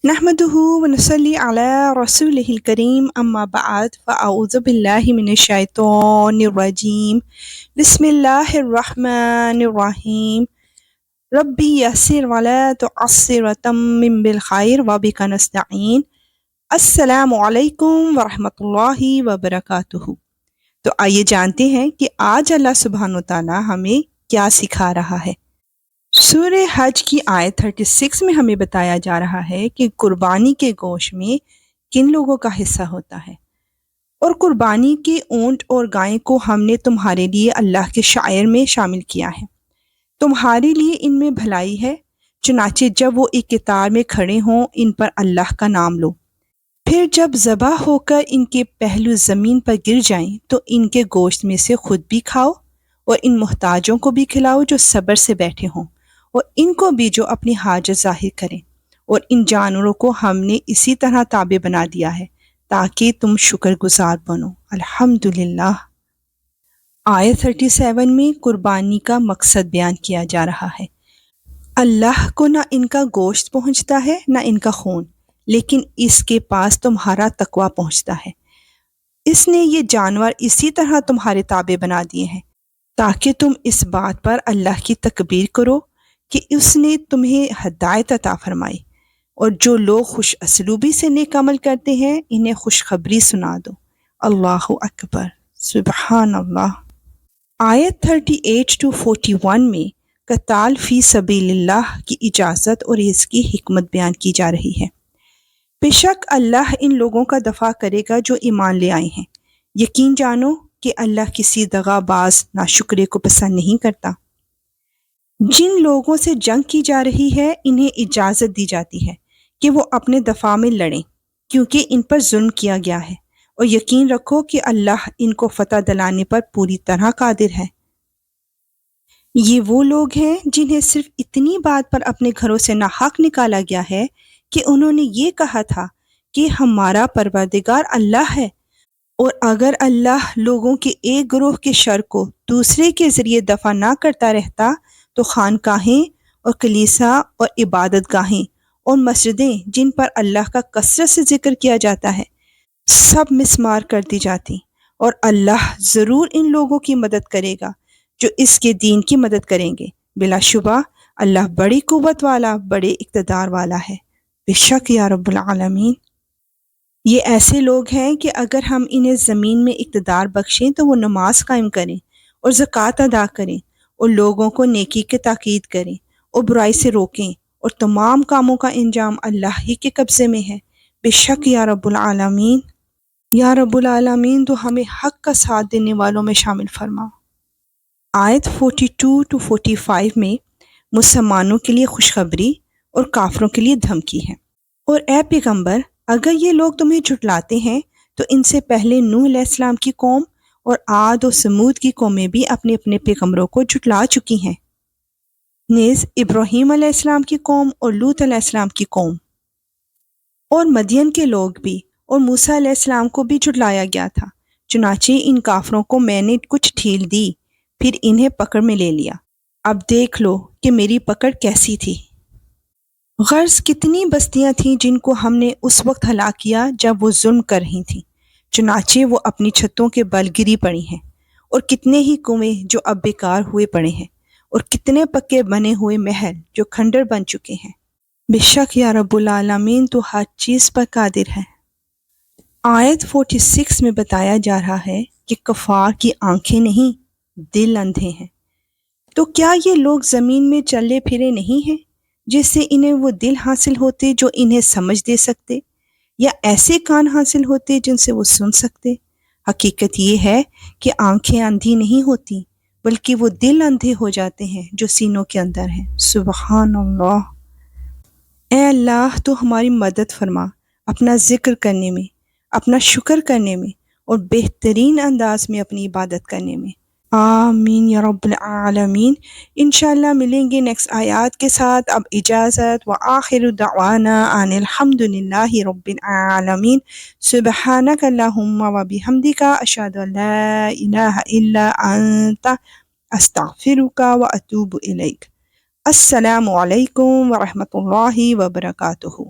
نحمده ونصلي على رسوله الكريم أما بعد فأعوذ بالله من الشيطان الرجيم بسم الله الرحمن الرحيم ربي يسر ولا تعسر وتمم بالخير وبك نستعين السلام علیکم ورحمۃ اللہ وبرکاتہ۔ تو آئیے جانتے ہیں کہ آج اللہ سبحانہ و تعالیٰ ہمیں کیا سکھا رہا ہے۔ سورہ حج کی آیت 36 میں ہمیں بتایا جا رہا ہے کہ قربانی کے گوشت میں کن لوگوں کا حصہ ہوتا ہے، اور قربانی کے اونٹ اور گائیں کو ہم نے تمہارے لیے اللہ کے شعائر میں شامل کیا ہے، تمہارے لیے ان میں بھلائی ہے، چنانچہ جب وہ ایک قطار میں کھڑے ہوں ان پر اللہ کا نام لو، پھر جب ذبح ہو کر ان کے پہلو زمین پر گر جائیں تو ان کے گوشت میں سے خود بھی کھاؤ اور ان محتاجوں کو بھی کھلاؤ جو صبر سے بیٹھے ہوں، اور ان کو بھی جو اپنی حاجت ظاہر کریں، اور ان جانوروں کو ہم نے اسی طرح تابع بنا دیا ہے تاکہ تم شکر گزار بنو۔ الحمدللہ۔ آیت 37 میں قربانی کا مقصد بیان کیا جا رہا ہے۔ اللہ کو نہ ان کا گوشت پہنچتا ہے نہ ان کا خون، لیکن اس کے پاس تمہارا تقویٰ پہنچتا ہے۔ اس نے یہ جانور اسی طرح تمہارے تابع بنا دیے ہیں تاکہ تم اس بات پر اللہ کی تکبیر کرو کہ اس نے تمہیں ہدایت عطا فرمائی، اور جو لوگ خوش اسلوبی سے نیک عمل کرتے ہیں انہیں خوشخبری سنا دو۔ اللہ اکبر، سبحان اللہ۔ آیت 38 to 41 میں قتال فی سبیل اللہ کی اجازت اور اس کی حکمت بیان کی جا رہی ہے۔ بے شک اللہ ان لوگوں کا دفاع کرے گا جو ایمان لے آئے ہیں، یقین جانو کہ اللہ کسی دغا باز ناشکرے کو پسند نہیں کرتا۔ جن لوگوں سے جنگ کی جا رہی ہے انہیں اجازت دی جاتی ہے کہ وہ اپنے دفاع میں لڑیں، کیونکہ ان پر ظلم کیا گیا ہے، اور یقین رکھو کہ اللہ ان کو فتح دلانے پر پوری طرح قادر ہے۔ یہ وہ لوگ ہیں جنہیں صرف اتنی بات پر اپنے گھروں سے ناحق نکالا گیا ہے کہ انہوں نے یہ کہا تھا کہ ہمارا پروردگار اللہ ہے، اور اگر اللہ لوگوں کے ایک گروہ کے شر کو دوسرے کے ذریعے دفع نہ کرتا رہتا تو خانقاہیں اور کلیسا اور عبادت گاہیں اور مسجدیں جن پر اللہ کا کثرت سے ذکر کیا جاتا ہے سب مسمار کر دی جاتی، اور اللہ ضرور ان لوگوں کی مدد کرے گا جو اس کے دین کی مدد کریں گے۔ بلا شبہ اللہ بڑی قوت والا، بڑے اقتدار والا ہے۔ بے شک یا رب العالمین۔ یہ ایسے لوگ ہیں کہ اگر ہم انہیں زمین میں اقتدار بخشیں تو وہ نماز قائم کریں اور زکوٰۃ ادا کریں اور لوگوں کو نیکی کی تاکید کریں اور برائی سے روکیں، اور تمام کاموں کا انجام اللہ ہی کے قبضے میں ہے۔ بے شک یا رب العالمین۔ یا رب العالمین تو ہمیں حق کا ساتھ دینے والوں میں شامل فرما۔ آیت 42 to 45 میں مسلمانوں کے لیے خوشخبری اور کافروں کے لیے دھمکی ہے۔ اور اے پیغمبر، اگر یہ لوگ تمہیں جھٹلاتے ہیں تو ان سے پہلے نوح علیہ السلام کی قوم اور عاد و سمود کی قومیں بھی اپنے اپنے پیغمبروں کو جھٹلا چکی ہیں، نیز ابراہیم علیہ السلام کی قوم اور لوط علیہ السلام کی قوم، اور مدین کے لوگ بھی، اور موسیٰ علیہ السلام کو بھی جھٹلایا گیا تھا، چنانچہ ان کافروں کو میں نے کچھ ڈھیل دی، پھر انہیں پکڑ میں لے لیا۔ اب دیکھ لو کہ میری پکڑ کیسی تھی۔ غرض کتنی بستیاں تھیں جن کو ہم نے اس وقت ہلاک کیا جب وہ ظلم کر رہی تھیں، چنانچہ وہ اپنی چھتوں کے بل گری پڑی ہیں، اور کتنے ہی کنویں جو اب بیکار ہوئے پڑے ہیں، اور کتنے پکے بنے ہوئے محل جو کھنڈر بن چکے ہیں۔ بے شک یا رب العالمین تو ہر چیز پر قادر ہے۔ آیت 46 میں بتایا جا رہا ہے کہ کفار کی آنکھیں نہیں، دل اندھے ہیں۔ تو کیا یہ لوگ زمین میں چلے پھرے نہیں ہیں جس سے انہیں وہ دل حاصل ہوتے جو انہیں سمجھ دے سکتے، یا ایسے کان حاصل ہوتے جن سے وہ سن سکتے؟ حقیقت یہ ہے کہ آنکھیں اندھی نہیں ہوتی بلکہ وہ دل اندھے ہو جاتے ہیں جو سینوں کے اندر ہیں۔ سبحان اللہ۔ اے اللہ تو ہماری مدد فرما اپنا ذکر کرنے میں، اپنا شکر کرنے میں، اور بہترین انداز میں اپنی عبادت کرنے میں۔ آمین یا رب العالمین۔ انشاءاللہ ملیں گے نیکسٹ آیات کے ساتھ۔ اب اجازت، وآخر دعوانا ان الحمدللہ رب العالمین۔ سبحانک اللہم وبحمدک، اشہد ان لا الہ الا انت، استغفرک واتوب الیک۔ السلام علیکم ورحمۃ اللہ وبرکاتہ۔